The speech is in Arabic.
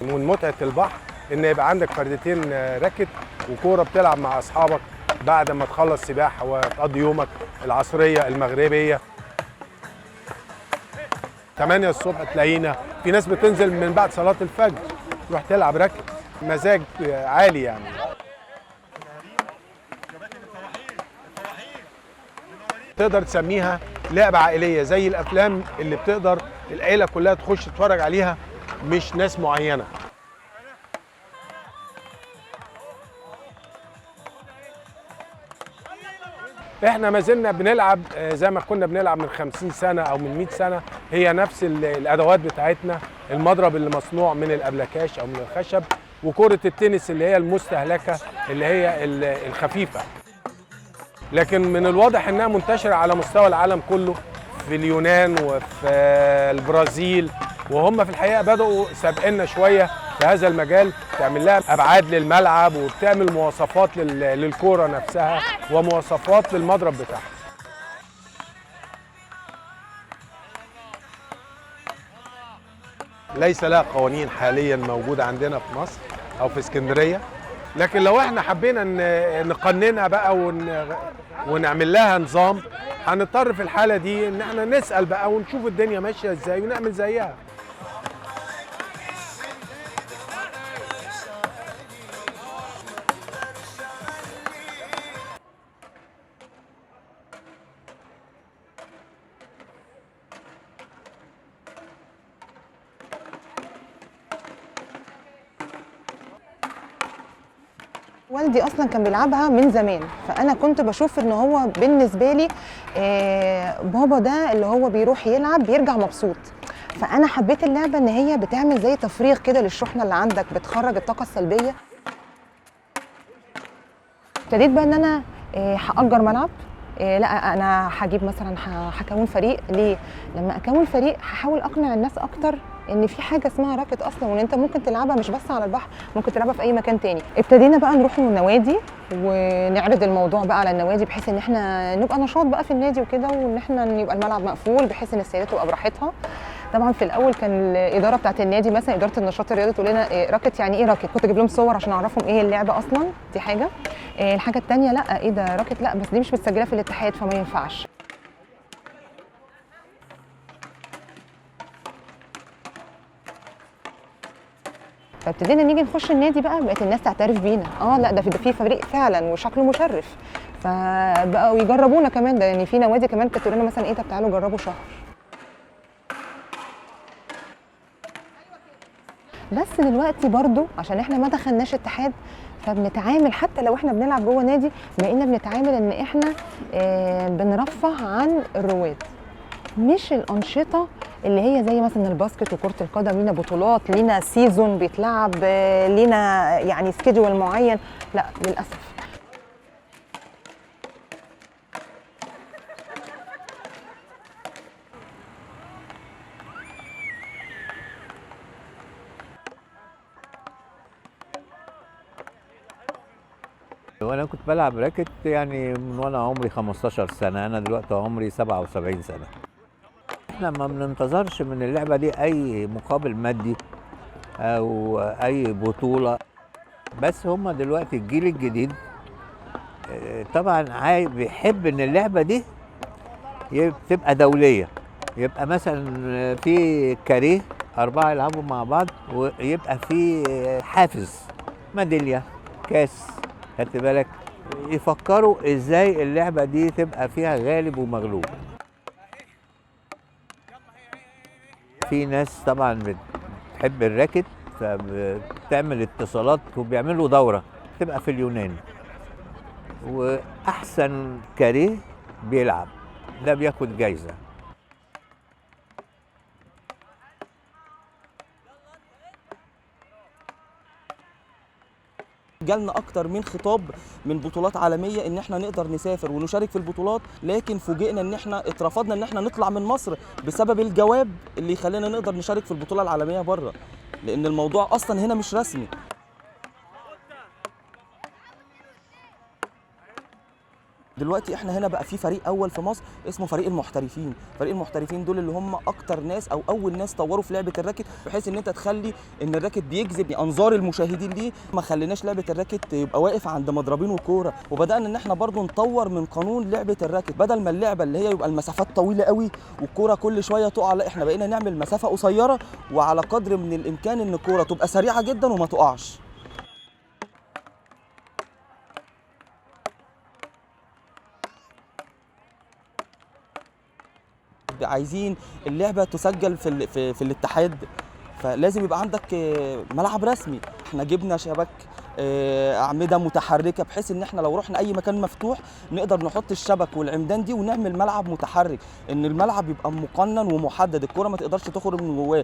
من متعة البحر ان يبقى عندك فردتين راكت وكورة بتلعب مع اصحابك بعد ما تخلص سباحة وتقضي يومك العصرية المغربية. 8 الصبح تلاقينا في ناس بتنزل من بعد صلاة الفجر تروح تلعب راكت، مزاج عالي يعني. تقدر تسميها لعبة عائلية زي الأفلام اللي بتقدر العيلة كلها تخش تتفرج عليها، مش ناس معينة. احنا ما زلنا بنلعب زي ما كنا بنلعب من 50 سنة أو من 100 سنة، هي نفس الأدوات بتاعتنا، المضرب اللي مصنوع من الأبلكاش أو من الخشب، وكرة التنس اللي هي المستهلكة اللي هي الخفيفة. لكن من الواضح انها منتشره على مستوى العالم كله، في اليونان وفي البرازيل، وهم في الحقيقه بداوا سابقنا شويه في هذا المجال، تعمل لها ابعاد للملعب وبتعمل مواصفات للكوره نفسها ومواصفات للمضرب بتاعها. ليس لها قوانين حاليا موجوده عندنا في مصر او في اسكندريه، لكن لو احنا حبينا نقننها بقى ونعمل لها نظام، هنضطر في الحاله دي ان احنا نسال بقى ونشوف الدنيا ماشيه ازاي ونعمل زيها. والدي اصلا كان بيلعبها من زمان، فانا كنت بشوف ان هو بالنسبه لي بابا ده اللي هو بيروح يلعب بيرجع مبسوط. فانا حبيت اللعبه ان هي بتعمل زي تفريغ كده للشحنه اللي عندك، بتخرج الطاقه السلبيه. ابتديت بقى ان انا هاجر ملعب، لا انا هجيب مثلا هكون فريق. ليه؟ لما اكون فريق هحاول اقنع الناس اكتر ان في حاجه اسمها راكت اصلا، وان انت ممكن تلعبها مش بس على البحر، ممكن تلعبها في اي مكان تاني. ابتدينا بقى نروح النوادي ونعرض الموضوع بقى على النوادي، بحيث ان احنا نبقى نشاط بقى في النادي وكده، وان احنا يبقى الملعب مقفول بحيث ان السيدات تبقى براحتها. طبعا في الاول كان الاداره بتاعت النادي مثلا اداره النشاط الرياضي تقول لنا راكت يعني ايه راكت، كنت اجيب لهم صور عشان اعرفهم ايه اللعبه اصلا. دي حاجه. الحاجه الثانيه لا ايه ده راكت، لا بس دي مش متسجله في الاتحاد فما ينفعش. فابتدينا نيجي نخش النادي بقى، بقت الناس تعترف بينا، لا ده في فريق فعلا وشكله مشرف، فبقوا يجربونا كمان. ده يعني في نوادي كمان كانت تقول لنا مثلا ايه، طب تعالوا جربوا شهر. بس دلوقتي برضو عشان احنا ما دخلناش اتحاد، فبنتعامل حتى لو احنا بنلعب جوه نادي، بقينا بنتعامل ان احنا بنرفه عن الرواد، مش الانشطه اللي هي زي مثلا الباسكت وكره القدم. لينا بطولات، لينا سيزون بيتلعب، لينا يعني سكيدول معين. لا للاسف. وانا كنت بلعب راكت يعني من وانا عمري 15 سنه، انا دلوقتي عمري 77 سنه. احنا ما بننتظرش من اللعبه دي اي مقابل مادي او اي بطوله، بس هم دلوقتي الجيل الجديد طبعا بيحب ان اللعبه دي تبقى دوليه، يبقى مثلا في كاريه 4 يلعبوا مع بعض، ويبقى في حافز ميداليه كاس، خدت بالك؟ يفكروا ازاي اللعبه دي تبقى فيها غالب ومغلوب. في ناس طبعا بتحب الراكت، فبتعمل اتصالات وبيعملوا دوره تبقى في اليونان، واحسن كاريه بيلعب ده بياخد جايزه. جالنا اكتر من خطاب من بطولات عالميه ان احنا نقدر نسافر ونشارك في البطولات، لكن فوجئنا ان احنا اترفضنا ان احنا نطلع من مصر بسبب الجواب اللي يخلينا نقدر نشارك في البطوله العالميه بره، لان الموضوع اصلا هنا مش رسمي. دلوقتي احنا هنا بقى في فريق اول في مصر اسمه فريق المحترفين. فريق المحترفين دول اللي هم اكتر ناس او اول ناس طوروا في لعبه الراكت، بحيث ان انت تخلي ان الراكت بيجذب انظار المشاهدين ليه. ما خليناش لعبه الراكت يبقى واقف عند مضربين وكوره، وبدانا ان احنا برضو نطور من قانون لعبه الراكت. بدل ما اللعبه اللي هي يبقى المسافات طويله قوي والكوره كل شويه تقع، لا احنا بقينا نعمل مسافه قصيره وعلى قدر من الامكان ان الكوره تبقى سريعه جدا وما تقعش. عايزين اللعبه تسجل في الاتحاد، فلازم يبقى عندك ملعب رسمي. احنا جبنا شبك اعمده متحركه، بحيث ان احنا لو رحنا اي مكان مفتوح نقدر نحط الشبك والعمدان دي ونعمل ملعب متحرك، ان الملعب يبقى مقنن ومحدد، الكره ما تقدرش تخرج من جواه.